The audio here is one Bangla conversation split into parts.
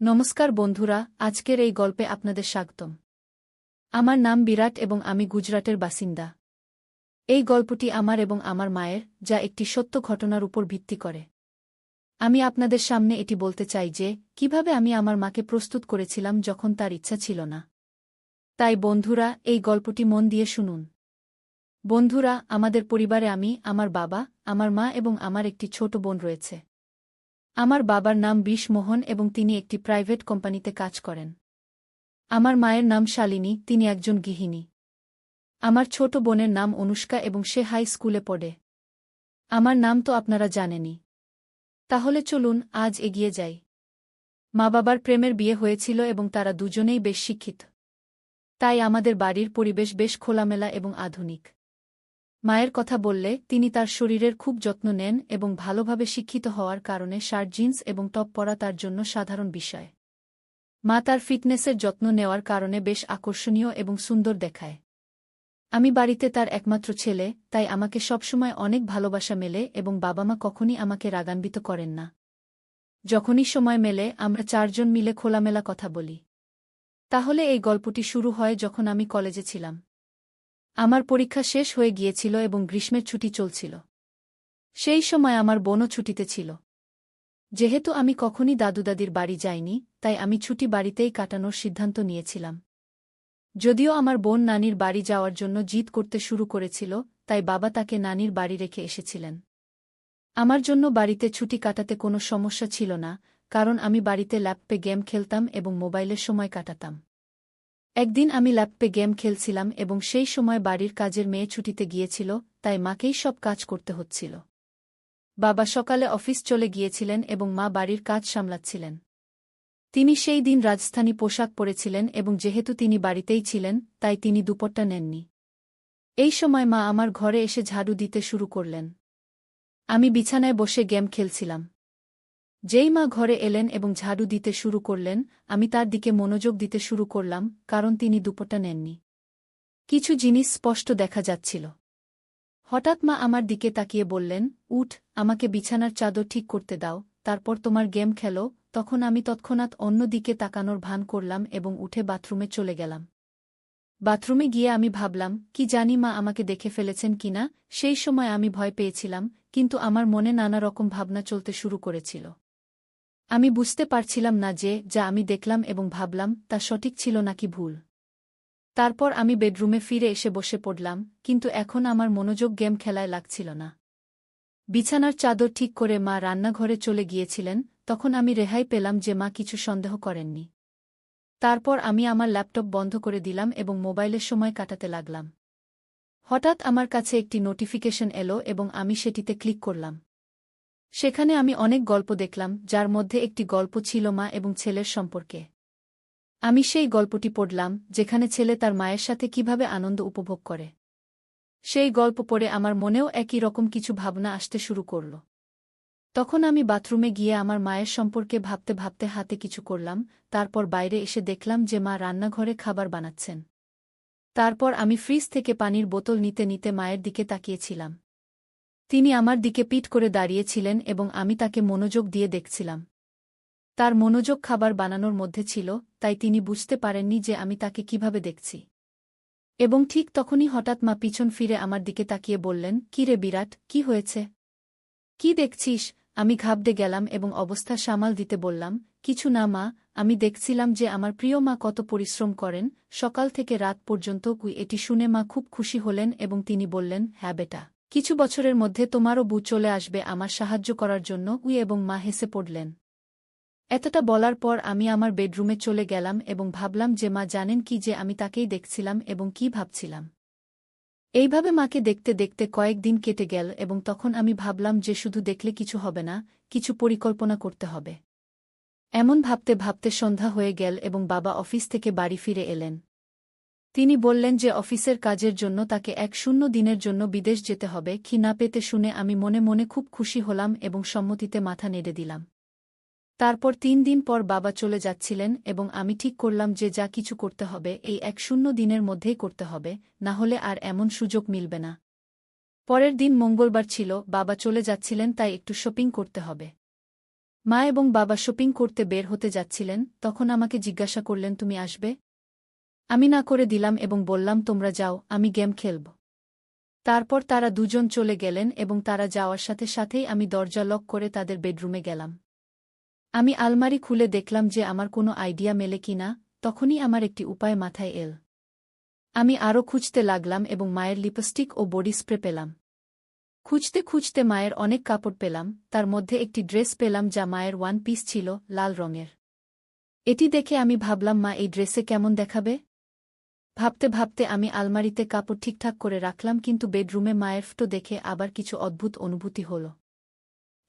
নমস্কার বন্ধুরা, আজকের এই গল্পে আপনাদের স্বাগতম। আমার নাম বিরাট এবং আমি গুজরাটের বাসিন্দা। এই গল্পটি আমার এবং আমার মায়ের, যা একটি সত্য ঘটনার উপর ভিত্তি করে। আমি আপনাদের সামনে এটি বলতে চাই যে কিভাবে আমি আমার মাকে প্রস্তুত করেছিলাম যখন তার ইচ্ছা ছিল না। তাই বন্ধুরা, এই গল্পটি মন দিয়ে শুনুন। বন্ধুরা, আমাদের পরিবারে আমি, আমার বাবা, আমার মা এবং আমার একটি ছোট বোন রয়েছে। আমার বাবার নাম মোহন এবং তিনি একটি প্রাইভেট কোম্পানিতে কাজ করেন। আমার মায়ের নাম শালিনী, তিনি একজন গৃহিণী। আমার ছোট বোনের নাম অনুষ্কা এবং সে হাই স্কুলে পড়ে। আমার নাম তো আপনারা জানেনই। তাহলে চলুন আজ এগিয়ে যাই। মা বাবার প্রেমের বিয়ে হয়েছিল এবং তারা দুজনেই বেশ শিক্ষিত। তাই আমাদের বাড়ির পরিবেশ বেশ খোলামেলা এবং আধুনিক। মায়ের কথা বললে তিনি তার শরীরের খুব যত্ন নেন এবং ভালোভাবে শিক্ষিত হওয়ার কারণে শার্ট জিন্স এবং টপ পরা তার জন্য সাধারণ বিষয়। মা তার ফিটনেসের যত্ন নেওয়ার কারণে বেশ আকর্ষণীয় এবং সুন্দর দেখায়। আমি বাড়িতে তার একমাত্র ছেলে, তাই আমাকে সবসময় অনেক ভালোবাসা মেলে এবং বাবা মা কখনই আমাকে রাগান্বিত করেন না। যখনই সময় মেলে আমরা চারজন মিলে খোলামেলা কথা বলি। তাহলে এই গল্পটি শুরু হয় যখন আমি কলেজে ছিলাম। আমার পরীক্ষা শেষ হয়ে গিয়েছিল এবং গ্রীষ্মের ছুটি চলছিল। সেই সময় আমার বোনও ছুটিতে ছিল। যেহেতু আমি কখনই দাদু দাদির বাড়ি যাইনি, তাই আমি ছুটি বাড়িতেই কাটানোর সিদ্ধান্ত নিয়েছিলাম। যদিও আমার বোন নানির বাড়ি যাওয়ার জন্য জিদ করতে শুরু করেছিল, তাই বাবা তাকে নানির বাড়ি রেখে এসেছিলেন। আমার জন্য বাড়িতে ছুটি কাটাতে কোনো সমস্যা ছিল না, কারণ আমি বাড়িতে ল্যাপটপে গেম খেলতাম এবং মোবাইলের সময় কাটাতাম। একদিন আমি ল্যাপটপে গেম খেলছিলাম এবং সেই সময় বাড়ির কাজের মেয়ে ছুটিতে গিয়েছিল, তাই মাকেই সব কাজ করতে হচ্ছিল। বাবা সকালে অফিস চলে গিয়েছিলেন এবং মা বাড়ির কাজ সামলাচ্ছিলেন। তিনি সেই দিন রাজস্থানী পোশাক পরেছিলেন এবং যেহেতু তিনি বাড়িতেই ছিলেন, তাই তিনি দুপুরটা নেননি। এই সময় মা আমার ঘরে এসে ঝাড়ু দিতে শুরু করলেন। আমি বিছানায় বসে গেম খেলছিলাম। যেই মা ঘরে এলেন এবং ঝাড়ু দিতে শুরু করলেন, আমি তার দিকে মনোযোগ দিতে শুরু করলাম, কারণ তিনি দুপুরটা নেননি। কিছু জিনিস স্পষ্ট দেখা যাচ্ছিল। হঠাৎ মা আমার দিকে তাকিয়ে বললেন, উঠ, আমাকে বিছানার চাদর ঠিক করতে দাও, তারপর তোমার গেম খেলো। তখন আমি তৎক্ষণাৎ অন্য দিকে তাকানোর ভান করলাম এবং উঠে বাথরুমে চলে গেলাম। বাথরুমে গিয়ে আমি ভাবলাম, কি জানি মা আমাকে দেখে ফেলেছেন কিনা। সেই সময় আমি ভয় পেয়েছিলাম, কিন্তু আমার মনে নানা রকম ভাবনা চলতে শুরু করেছিল। আমি বুঝতে পারছিলাম না যে যা আমি দেখলাম এবং ভাবলাম তা সঠিক ছিল নাকি ভুল। তারপর আমি বেডরুমে ফিরে এসে বসে পড়লাম, কিন্তু এখন আমার মনোযোগ গেম খেলায় লাগছিল না। বিছানার চাদর ঠিক করে মা রান্নাঘরে চলে গিয়েছিলেন, তখন আমি রেহাই পেলাম যে মা কিছু সন্দেহ করেননি। তারপর আমি আমার ল্যাপটপ বন্ধ করে দিলাম এবং মোবাইলের সময় কাটাতে লাগলাম। হঠাৎ আমার কাছে একটি নোটিফিকেশন এলো এবং আমি সেটিতে ক্লিক করলাম। সেখানে আমি অনেক গল্প দেখলাম, যার মধ্যে একটি গল্প ছিল মা এবং ছেলের সম্পর্কে। আমি সেই গল্পটি পড়লাম, যেখানে ছেলে তার মায়ের সাথে কিভাবে আনন্দ উপভোগ করে। সেই গল্প পড়ে আমার মনেও একই রকম কিছু ভাবনা আসতে শুরু করল। তখন আমি বাথরুমে গিয়ে আমার মায়ের সম্পর্কে ভাবতে ভাবতে হাতে কিছু করলাম, তারপর বাইরে এসে দেখলাম যে মা রান্নাঘরে খাবার বানাচ্ছেন। তারপর আমি ফ্রিজ থেকে পানির বোতল নিতে নিতে মায়ের দিকে তাকিয়েছিলাম। তিনি আমার দিকে পিঠ করে দাঁড়িয়েছিলেন এবং আমি তাকে মনোযোগ দিয়ে দেখছিলাম। তার মনোযোগ খাবার বানানোর মধ্যে ছিল, তাই তিনি বুঝতে পারেননি যে আমি তাকে কিভাবে দেখছি। এবং ঠিক তখনই হঠাৎ মা পিছন ফিরে আমার দিকে তাকিয়ে বললেন, কি রে বিরাট, কি হয়েছে? কি দেখছিস? আমি ঘাবড়ে গেলাম এবং অবস্থা সামাল দিতে বললাম, কিছু না মা, আমি দেখছিলাম যে আমার প্রিয় মা কত পরিশ্রম করেন, সকাল থেকে রাত পর্যন্ত। এটি শুনে মা খুব খুশি হলেন এবং তিনি বললেন, হ্যাঁ বেটা, কিছু বছরের মধ্যে তোমারও বউ চলে আসবে আমার সাহায্য করার জন্য। এবং মা হেসে পড়লেন। এতটা বলার পর আমি আমার বেডরুমে চলে গেলাম এবং ভাবলাম যে মা জানেন কি যে আমি তাকেই দেখছিলাম এবং কি ভাবছিলাম। এইভাবে মাকে দেখতে দেখতে কয়েকদিন কেটে গেল এবং তখন আমি ভাবলাম যে শুধু দেখলে কিছু হবে না, কিছু পরিকল্পনা করতে হবে। এমন ভাবতে ভাবতে সন্ধ্যা হয়ে গেল এবং বাবা অফিস থেকে বাড়ি ফিরে এলেন। তিনি বললেন যে অফিসের কাজের জন্য তাকে 1 দিনের জন্য বিদেশ যেতে হবে। কি না পেতে শুনে আমি মনে মনে খুব খুশি হলাম এবং সম্মতিতে মাথা নেড়ে দিলাম। তারপর 3 দিন পর বাবা চলে যাচ্ছিলেন এবং আমি ঠিক করলাম যে যা কিছু করতে হবে এই 1 দিনের মধ্যেই করতে হবে, না হলে আর এমন সুযোগ মিলবে না। পরের দিন মঙ্গলবার ছিল, বাবা চলে যাচ্ছিলেন, তাই একটু শপিং করতে হবে। মা এবং বাবা শপিং করতে বের হতে যাচ্ছিলেন, তখন আমাকে জিজ্ঞাসা করলেন তুমি আসবে? আমি না করে দিলাম এবং বললাম তোমরা যাও, আমি গেম খেলব। তারপর তারা দুজন চলে গেলেন এবং তারা যাওয়ার সাথে সাথেই আমি দরজা লক করে তাদের বেডরুমে গেলাম। আমি আলমারি খুলে দেখলাম যে আমার কোনো আইডিয়া মেলে কিনা, তখনই আমার একটি উপায় মাথায় এল। আমি আরও খুঁজতে লাগলাম এবং মায়ের লিপস্টিক ও বডি স্প্রে পেলাম। খুঁজতে খুঁজতে মায়ের অনেক কাপড় পেলাম, তার মধ্যে একটি ড্রেস পেলাম যা মায়ের ওয়ান পিস ছিল, লাল রঙের। এটি দেখে আমি ভাবলাম মা এই ড্রেসে কেমন দেখাবে। ভাবতে ভাবতে আমি আলমারিতে কাপড় ঠিকঠাক করে রাখলাম, কিন্তু বেডরুমে মায়ের ফটো দেখে আবার কিছু অদ্ভুত অনুভূতি হল।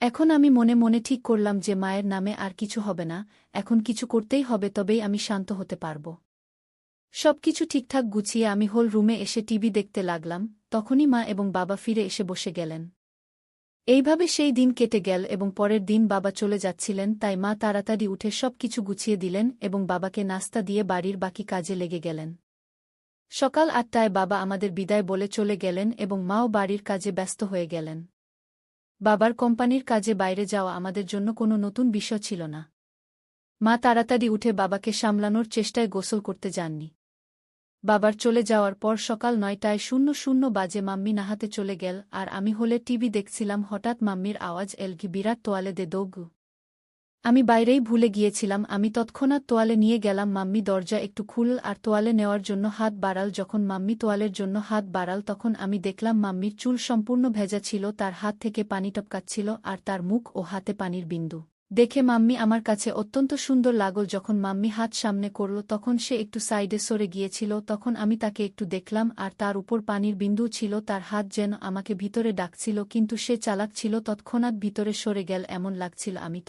এখন আমি মনে মনে ঠিক করলাম যে মায়ের নামে আর কিছু হবে না, এখন কিছু করতেই হবে, তবেই আমি শান্ত হতে পারব। সবকিছু ঠিকঠাক গুছিয়ে আমি হোল রুমে এসে টিভি দেখতে লাগলাম, তখনই মা এবং বাবা ফিরে এসে বসে গেলেন। এইভাবে সেই দিন কেটে গেল এবং পরের দিন বাবা চলে যাচ্ছিলেন, তাই মা তাড়াতাড়ি উঠে সবকিছু গুছিয়ে দিলেন এবং বাবাকে নাস্তা দিয়ে বাড়ির বাকি কাজে লেগে গেলেন। সকাল ৮টায় বাবা আমাদের বিদায় বলে চলে গেলেন এবং মাও বাড়ির কাজে ব্যস্ত হয়ে গেলেন। বাবার কোম্পানির কাজে বাইরে যাওয়া আমাদের জন্য কোনো নতুন বিষয় ছিল না। মা তাড়াতাড়ি উঠে বাবাকে সামলানোর চেষ্টায় গোসল করতে যাননি। বাবার চলে যাওয়ার পর সকাল ৯:০০ বাজে মাম্মি নাহাতে চলে গেল আর আমি হলে টিভি দেখছিলাম। হঠাৎ মাম্মির আওয়াজ এল, কি বিরাট তোয়ালে দে দোগু। আমি বাইরেই ভুলে গিয়েছিলাম। আমি তৎক্ষণাৎ তোয়ালে নিয়ে গেলাম। মাম্মি দরজা একটু খুলল আর তোয়ালে নেওয়ার জন্য হাত বাড়াল। যখন মাম্মি তোয়ালের জন্য হাত বাড়াল তখন আমি দেখলাম মাম্মির চুল সম্পূর্ণ ভেজা ছিল, তার হাত থেকে পানি টপকাচ্ছিল আর তার মুখ ও হাতে পানির বিন্দু দেখে মাম্মি আমার কাছে অত্যন্ত সুন্দর লাগল। যখন মাম্মি হাত সামনে করল তখন সে একটু সাইডে সরে গিয়েছিল, তখন আমি তাকে একটু দেখলাম আর তার উপর পানির বিন্দু ছিল। তার হাত যেন আমাকে ভিতরে ডাকছিল, কিন্তু সে চালাক ছিল, তৎক্ষণাৎ ভিতরে সরে গেল এমন লাগছিল। আমি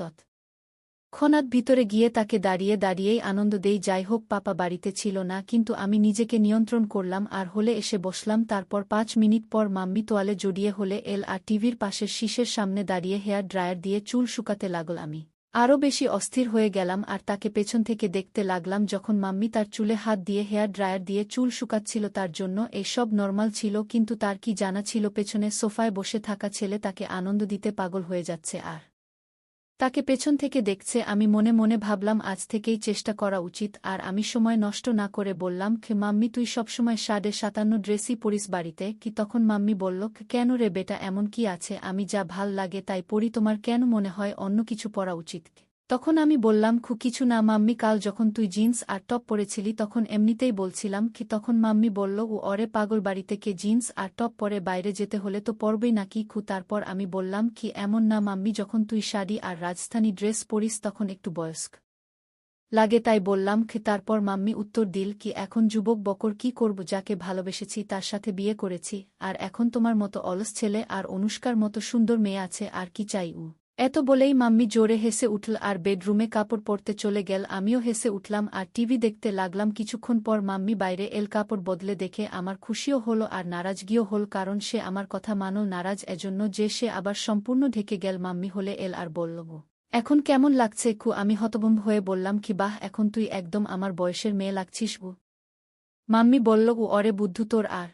ক্ষণাৎ ভিতরে গিয়ে তাকে দাঁড়িয়ে দাঁড়িয়েই আনন্দ দেই। যাই হোক, পাপা বাড়িতে ছিল না, কিন্তু আমি নিজেকে নিয়ন্ত্রণ করলাম আর হলে এসে বসলাম। তারপর ৫ মিনিট পর মাম্মি তোয়ালে জড়িয়ে হলে এল আর টিভির পাশের শীষের সামনে দাঁড়িয়ে হেয়ার ড্রায়ার দিয়ে চুল শুকাতে লাগল। আমি আরও বেশি অস্থির হয়ে গেলাম আর তাকে পেছন থেকে দেখতে লাগলাম। যখন মাম্মি তার চুলে হাত দিয়ে হেয়ার ড্রায়ার দিয়ে চুল শুকাচ্ছিল তার জন্য এসব নর্মাল ছিল, কিন্তু তার কি জানা ছিল পেছনে সোফায় বসে থাকা ছেলে তাকে আনন্দ দিতে পাগল হয়ে যাচ্ছে আর তাকে পেছন থেকে দেখছে। আমি মনে মনে ভাবলাম আজ থেকেই চেষ্টা করা উচিত। আর আমি সময় নষ্ট না করে বললাম, মাম্মি তুই সবসময় ৫৭ ড্রেসই পরিস বাড়িতে কি? তখন মাম্মি বলল, কেন রে বেটা, এমন কি আছে? আমি যা ভাল লাগে তাই পরি, তোমার কেন মনে হয় অন্য কিছু পরা উচিত? তখন আমি বললাম, কিছু না মাম্মি, কাল যখন তুই জিন্স আর টপ পরেছিলি তখন এমনিতেই বলছিলাম কি। তখন মাম্মি বলল, ও অরে পাগল, বাড়িতে কে জিন্স আর টপ পরে বাইরে যেতে হলে তো পরবেই নাকি? তারপর আমি বললাম, কি এমন না মাম্মি, যখন তুই শাড়ি আর রাজস্থানী ড্রেস পরিস তখন একটু বয়স্ক লাগে তাই বললাম। তারপর মাম্মি উত্তর দিল, কি এখন যুবক বকর কি করব, যাকে ভালোবেসেছি তার সাথে বিয়ে করেছি, আর এখন তোমার মতো অলস ছেলে আর অনুষ্কার মতো সুন্দর মেয়ে আছে, আর কি চাই? এত বলেই মাম্মি জোরে হেসে উঠল আর বেডরুমে কাপড় পরতে চলে গেল। আমিও হেসে উঠলাম আর টিভি দেখতে লাগলাম। কিছুক্ষণ পর মাম্মি বাইরে এল। কাপড় বদলে দেখে আমার খুশিও হলো আর নারাজগিও হল, কারণ সে আমার কথা মানল। নারাজ এজন্য যে সে আবার সম্পূর্ণ ঢেকে গেল। মাম্মি হলে এল আর বলল, এখন কেমন লাগছে? আমি হতভম্ব হয়ে বললাম, কি বাহ, এখন তুই একদম আমার বয়সের মেয়ে লাগছিস। মাম্মি বলল, অরে বুদ্ধু, তোর আর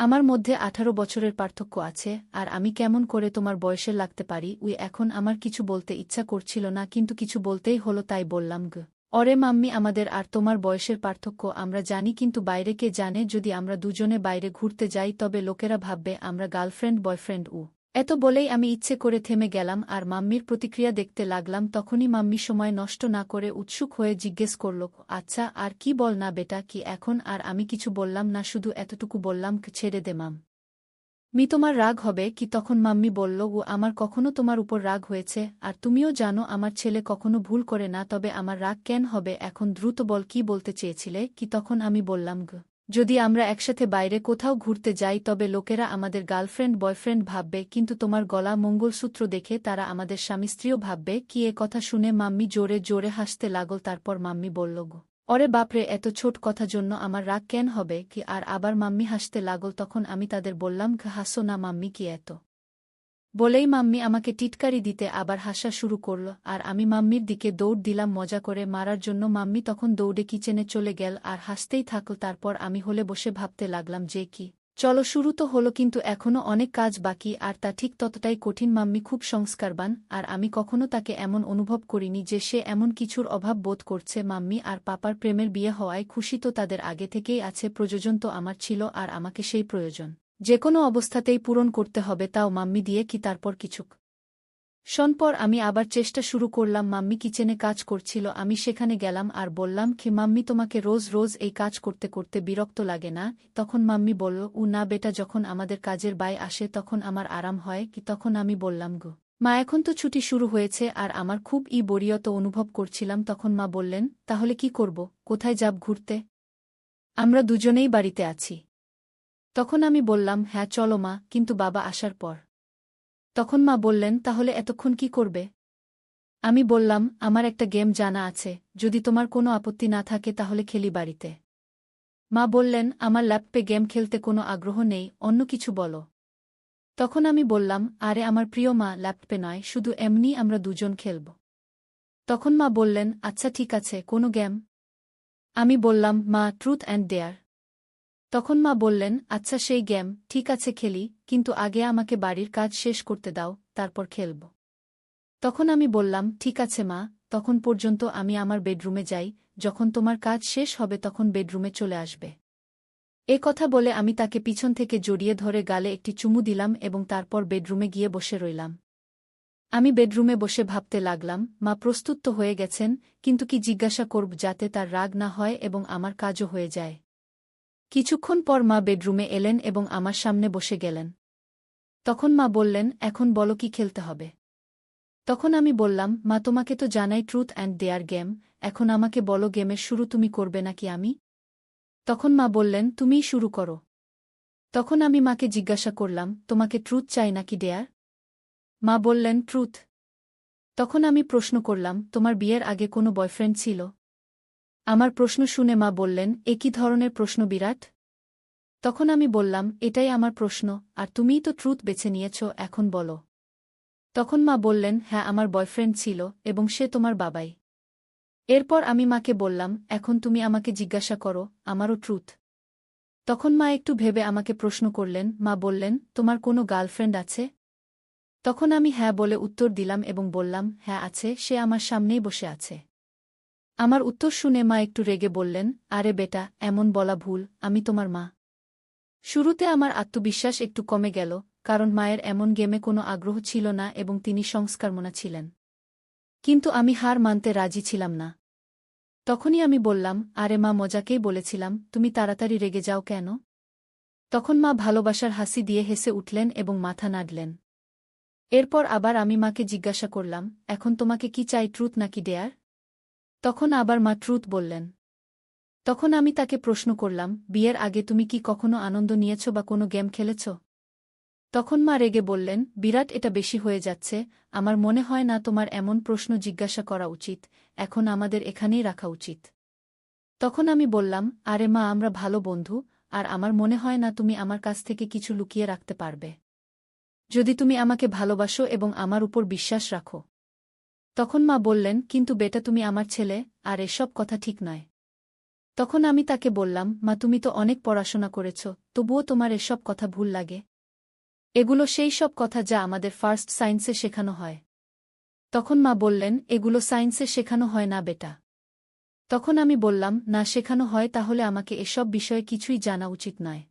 আমার মধ্যে ১৮ বছরের পার্থক্য আছে, আর আমি কেমন করে তোমার বয়সের লাগতে পারি? এখন আমার কিছু বলতে ইচ্ছা করছিল না, কিন্তু কিছু বলতেই হলো, তাই বললাম, অরে মাম্মি, আমাদের আর তোমার বয়সের পার্থক্য আমরা জানি, কিন্তু বাইরে কে জানে? যদি আমরা দুজনে বাইরে ঘুরতে যাই তবে লোকেরা ভাববে আমরা গার্লফ্রেন্ড বয়ফ্রেন্ড। এত বলেই আমি ইচ্ছে করে থেমে গেলাম আর মাম্মির প্রতিক্রিয়া দেখতে লাগলাম। তখনই মাম্মি সময় নষ্ট না করে উৎসুক হয়ে জিজ্ঞেস করল, আচ্ছা আর কি বল না বেটা, কি এখন? আর আমি কিছু বললাম না, শুধু এতটুকু বললাম, ছেড়ে দে মাম্মি, তোমার রাগ হবে কি? তখন মাম্মি বলল, আমার কখনো তোমার উপর রাগ হয়েছে? আর তুমিও জানো আমার ছেলে কখনো ভুল করে না, তবে আমার রাগ কেন হবে? এখন দ্রুত বল, কি বলতে চেয়েছিলে কি? তখন আমি বললাম, যদি আমরা একসাথে বাইরে কোথাও ঘুরতে যাই তবে লোকেরা আমাদের গার্লফ্রেন্ড বয়ফ্রেন্ড ভাববে, কিন্তু তোমার গলা মঙ্গলসূত্র দেখে তারা আমাদের স্বামী স্ত্রীও ভাববে। কি? এ কথা শুনে মাম্মি জোরে জোরে হাসতে লাগল। তারপর মাম্মি বলল, অরে বাপরে, এত ছোট কথা জন্য আমার রাগ কেন হবে কি? আর আবার মাম্মি হাসতে লাগল। তখন আমি তাদের বললাম, হাসো না মাম্মি, কি এত? বলেই মাম্মি আমাকে টিটকারি দিতে আবার হাসা শুরু করল আর আমি মাম্মির দিকে দৌড় দিলাম মজা করে মারার জন্য। মাম্মি তখন দৌড়ে কিচেনে চলে গেল আর হাসতেই থাকল। তারপর আমি হলে বসে ভাবতে লাগলাম যে কি চলো, শুরু তো হলো, কিন্তু এখনও অনেক কাজ বাকি, আর তা ঠিক ততটাই কঠিন। মাম্মি খুব সংস্কারবান, আর আমি কখনো তাকে এমন অনুভব করিনি যে সে এমন কিছুর অভাব বোধ করছে। মাম্মি আর পাপার প্রেমের বিয়ে হওয়ায় খুশি তো তাদের আগে থেকেই আছে, প্রয়োজন তো আমার ছিল, আর আমাকে সেই প্রয়োজন যেকোনো অবস্থাতেই পূরণ করতে হবে, তাও মাম্মি দিয়ে কি। তারপর কিছুক শোন পর আমি আবার চেষ্টা শুরু করলাম। মাম্মি কিচেনে কাজ করছিল, আমি সেখানে গেলাম আর বললাম, কি মাম্মি, তোমাকে রোজ রোজ এই কাজ করতে করতে বিরক্ত লাগে না? তখন মাম্মি বলল, না বেটা, যখন আমাদের কাজের বাই আসে তখন আমার আরাম হয়। কি তখন আমি বললাম, গো মা, এখন তো ছুটি শুরু হয়েছে আর আমার খুব বরিয়ত অনুভব করছিলাম। তখন মা বললেন, তাহলে কি করব, কোথায় যাব ঘুরতে? আমরা দুজনেই বাড়িতে আছি। তখন আমি বললাম, হ্যাঁ চলো মা, কিন্তু বাবা আসার পর। তখন মা বললেন, তাহলে এতক্ষণ কি করবে? আমি বললাম, আমার একটা গেম জানা আছে, যদি তোমার কোনো আপত্তি না থাকে তাহলে খেলি বাড়িতে। মা বললেন, আমার ল্যাপটপে গেম খেলতে কোনো আগ্রহ নেই, অন্য কিছু বলো। তখন আমি বললাম, আরে আমার প্রিয় মা, ল্যাপটপে নয়, শুধু এমনি আমরা দুজন খেলব। তখন মা বললেন, আচ্ছা ঠিক আছে, কোনো গেম? আমি বললাম, মা, ট্রুথ অ্যান্ড ডেয়ার। তখন মা বললেন, আচ্ছা সেই গেম, ঠিক আছে খেলি, কিন্তু আগে আমাকে বাড়ির কাজ শেষ করতে দাও, তারপর খেলব। তখন আমি বললাম, ঠিক আছে মা, তখন পর্যন্ত আমি আমার বেডরুমে যাই, যখন তোমার কাজ শেষ হবে তখন বেডরুমে চলে আসবে। এ কথা বলে আমি তাকে পিছন থেকে জড়িয়ে ধরে গালে একটি চুমু দিলাম এবং তারপর বেডরুমে গিয়ে বসে রইলাম। আমি বেডরুমে বসে ভাবতে লাগলাম, মা প্রস্তুত তো হয়ে গেছেন, কিন্তু কি জিজ্ঞাসা করব যাতে তার রাগ না হয় এবং আমার কাজও হয়ে যায়। কিছুক্ষণ পর মা বেডরুমে এলেন এবং আমার সামনে বসে গেলেন। তখন মা বললেন, এখন বলো কি খেলতে হবে? তখন আমি বললাম, মা, তোমাকে তো জানাই ট্রুথ অ্যান্ড ডেয়ার গেম, এখন আমাকে বলো গেমের শুরু তুমি করবে নাকি আমি? তখন মা বললেন, তুমিই শুরু করো। তখন আমি মাকে জিজ্ঞাসা করলাম, তোমাকে ট্রুথ চাই নাকি ডেয়ার? মা বললেন, ট্রুথ। তখন আমি প্রশ্ন করলাম, তোমার বিয়ের আগে কোনো বয়ফ্রেন্ড ছিল? আমার প্রশ্ন শুনে মা বললেন, এ কী ধরনের প্রশ্ন বিরাট? তখন আমি বললাম, এটাই আমার প্রশ্ন, আর তুমিই তো ট্রুথ বেছে নিয়েছ, এখন বলো। তখন মা বললেন, হ্যাঁ আমার বয়ফ্রেন্ড ছিল, এবং সে তোমার বাবাই। এরপর আমি মাকে বললাম, এখন তুমি আমাকে জিজ্ঞাসা করো, আমারও ট্রুথ। তখন মা একটু ভেবে আমাকে প্রশ্ন করলেন, মা বললেন, তোমার কোনো গার্লফ্রেন্ড আছে? তখন আমি হ্যাঁ বলে উত্তর দিলাম এবং বললাম, হ্যাঁ আছে, সে আমার সামনেই বসে আছে। আমার উত্তর শুনে মা একটু রেগে বললেন, আরে বেটা, এমন বলা ভুল, আমি তোমার মা। শুরুতে আমার আত্মবিশ্বাস একটু কমে গেল, কারণ মায়ের এমন গেমে কোনো আগ্রহ ছিল না এবং তিনি সংস্কারমনা ছিলেন। কিন্তু আমি হার মানতে রাজি ছিলাম না। তখনই আমি বললাম, আরে মা, মজাকেই বলেছিলাম, তুমি তাড়াতাড়ি রেগে যাও কেন? তখন মা ভালোবাসার হাসি দিয়ে হেসে উঠলেন এবং মাথা নাড়লেন। এরপর আবার আমি মাকে জিজ্ঞাসা করলাম, এখন তোমাকে কি চাই, ট্রুথ নাকি ডেয়ার? তখন আবার মা ট্রুথ বললেন। তখন আমি তাকে প্রশ্ন করলাম, বিয়ের আগে তুমি কি কখনো আনন্দ নিয়েছ বা কোনো গেম খেলেছ? তখন মা রেগে বললেন, বিরাট, এটা বেশি হয়ে যাচ্ছে, আমার মনে হয় না তোমার এমন প্রশ্ন জিজ্ঞাসা করা উচিত, এখন আমাদের এখানেই রাখা উচিত। তখন আমি বললাম, আরে মা, আমরা ভালো বন্ধু, আর আমার মনে হয় না তুমি আমার কাছ থেকে কিছু লুকিয়ে রাখতে পারবে, যদি তুমি আমাকে ভালোবাসো এবং আমার উপর বিশ্বাস রাখো। তখন মা বললেন, কিন্তু বেটা, তুমি আমার ছেলে, আর এসব কথা ঠিক নয়। তখন আমি তাকে বললাম, মা, তুমি তো অনেক পড়াশোনা করেছ, তবুও তোমার এসব কথা ভুল লাগে। এগুলো সেই সব কথা যা আমাদের ফার্স্ট সায়েন্সে শেখানো হয়। তখন মা বললেন, এগুলো সায়েন্সে শেখানো হয় না বেটা। তখন আমি বললাম, না শেখানো হয়, তাহলে আমাকে এসব বিষয়ে কিছুই জানা উচিত নয়।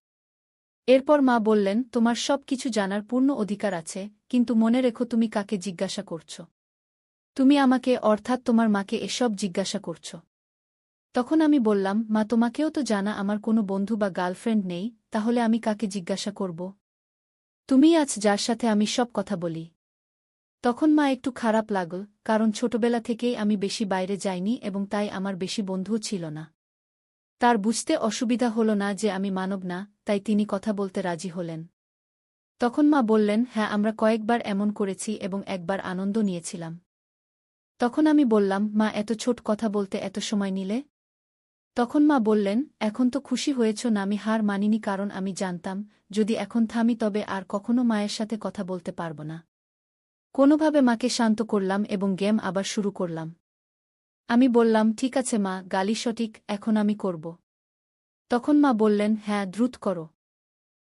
এরপর মা বললেন, তোমার সব কিছু জানার পূর্ণ অধিকার আছে, কিন্তু মনে রেখো তুমি কাকে জিজ্ঞাসা করছ। তুমি আমাকে, অর্থাৎ তোমার মাকে এসব জিজ্ঞাসা করছ। তখন আমি বললাম, মা, তোমাকেও তো জানা আমার কোনো বন্ধু বা গার্লফ্রেন্ড নেই, তাহলে আমি কাকে জিজ্ঞাসা করব? তুমিই আছ যার সাথে আমি সব কথা বলি। তখন মা একটু খারাপ লাগল, কারণ ছোটবেলা থেকেই আমি বেশি বাইরে যাইনি এবং তাই আমার বেশি বন্ধুও ছিল না। তার বুঝতে অসুবিধা হল না যে আমি মানব না, তাই তিনি কথা বলতে রাজি হলেন। তখন মা বললেন, হ্যাঁ আমরা কয়েকবার এমন করেছি এবং একবার আনন্দ নিয়েছিলাম। তখন আমি বললাম, মা, এত ছোট কথা বলতে এত সময় নিলে? তখন মা বললেন, এখন তো খুশি হয়েছ না? আমি হার মানিনি, কারণ আমি জানতাম, যদি এখন থামি তবে আর কখনো মায়ের সাথে কথা বলতে পারব না। কোনোভাবে মাকে শান্ত করলাম এবং গেম আবার শুরু করলাম। আমি বললাম, ঠিক আছে মা, গালি সঠিক, এখন আমি করব। তখন মা বললেন, হ্যাঁ দ্রুত করো।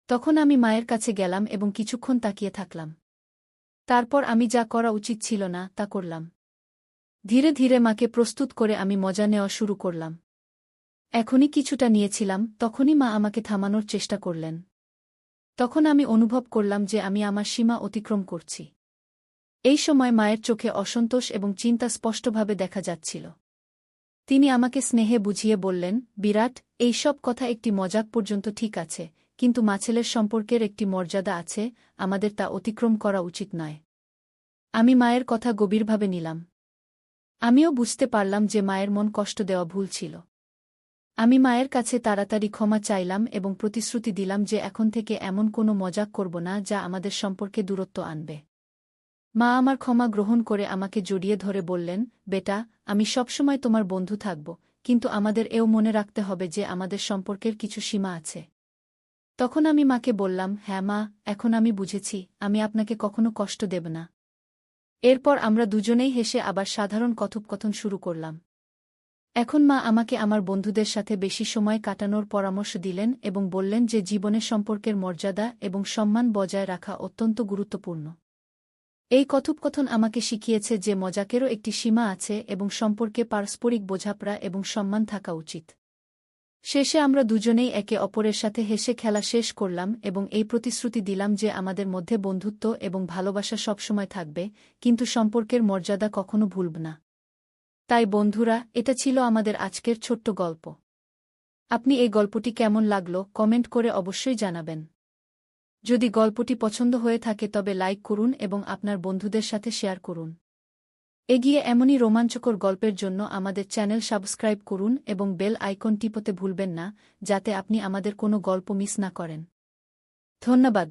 তখন আমি মায়ের কাছে গেলাম এবং কিছুক্ষণ তাকিয়ে থাকলাম। তারপর আমি যা করা উচিত ছিল না তা করলাম। ধীরে ধীরে মাকে প্রস্তুত করে আমি মজা নেওয়া শুরু করলাম। এখনই কিছুটা নিয়েছিলাম, তখনই মা আমাকে থামানোর চেষ্টা করলেন। তখন আমি অনুভব করলাম যে আমি আমার সীমা অতিক্রম করছি। এই সময় মায়ের চোখে অসন্তোষ এবং চিন্তা স্পষ্টভাবে দেখা যাচ্ছিল। তিনি আমাকে স্নেহে বুঝিয়ে বললেন, বিরাট, এই সব কথা একটি মজাক পর্যন্ত ঠিক আছে, কিন্তু মাছেলের সম্পর্কের একটি মর্যাদা আছে, আমাদের তা অতিক্রম করা উচিত নয়। আমি মায়ের কথা গভীরভাবে নিলাম। আমিও বুঝতে পারলাম যে মায়ের মন কষ্ট দেওয়া ভুল ছিল। আমি মায়ের কাছে তাড়াতাড়ি ক্ষমা চাইলাম এবং প্রতিশ্রুতি দিলাম যে এখন থেকে এমন কোনো মজাক করব না যা আমাদের সম্পর্কে দূরত্ব আনবে। মা আমার ক্ষমা গ্রহণ করে আমাকে জড়িয়ে ধরে বললেন, বেটা, আমি সবসময় তোমার বন্ধু থাকব, কিন্তু আমাদের এও মনে রাখতে হবে যে আমাদের সম্পর্কের কিছু সীমা আছে। তখন আমি মাকে বললাম, হ্যাঁ মা, এখন আমি বুঝেছি, আমি আপনাকে কখনো কষ্ট দেব না। এরপর আমরা দুজনেই হেসে আবার সাধারণ কথোপকথন শুরু করলাম। এখন মা আমাকে আমার বন্ধুদের সাথে বেশি সময় কাটানোর পরামর্শ দিলেন এবং বললেন যে জীবনে সম্পর্কের মর্যাদা এবং সম্মান বজায় রাখা অত্যন্ত গুরুত্বপূর্ণ। এই কথোপকথন আমাকে শিখিয়েছে যে মজাকেরও একটি সীমা আছে এবং সম্পর্কে পারস্পরিক বোঝাপড়া এবং সম্মান থাকা উচিত। শেষে আমরা দুজনেই একে অপরের সাথে হেসে খেলা শেষ করলাম এবং এই প্রতিশ্রুতি দিলাম যে আমাদের মধ্যে বন্ধুত্ব এবং ভালোবাসা সবসময় থাকবে, কিন্তু সম্পর্কের মর্যাদা কখনো ভুলব না। তাই বন্ধুরা, এটা ছিল আমাদের আজকের ছোট্ট গল্প। আপনি এই গল্পটি কেমন লাগলো কমেন্ট করে অবশ্যই জানাবেন। যদি গল্পটি পছন্দ হয়ে থাকে তবে লাইক করুন এবং আপনার বন্ধুদের সাথে শেয়ার করুন। এগিয়ে এমনই রোমাঞ্চকর গল্পের জন্য আমাদের চ্যানেল সাবস্ক্রাইব করুন এবং বেল আইকন টিপতে ভুলবেন না, যাতে আপনি আমাদের কোনো গল্প মিস না করেন। ধন্যবাদ।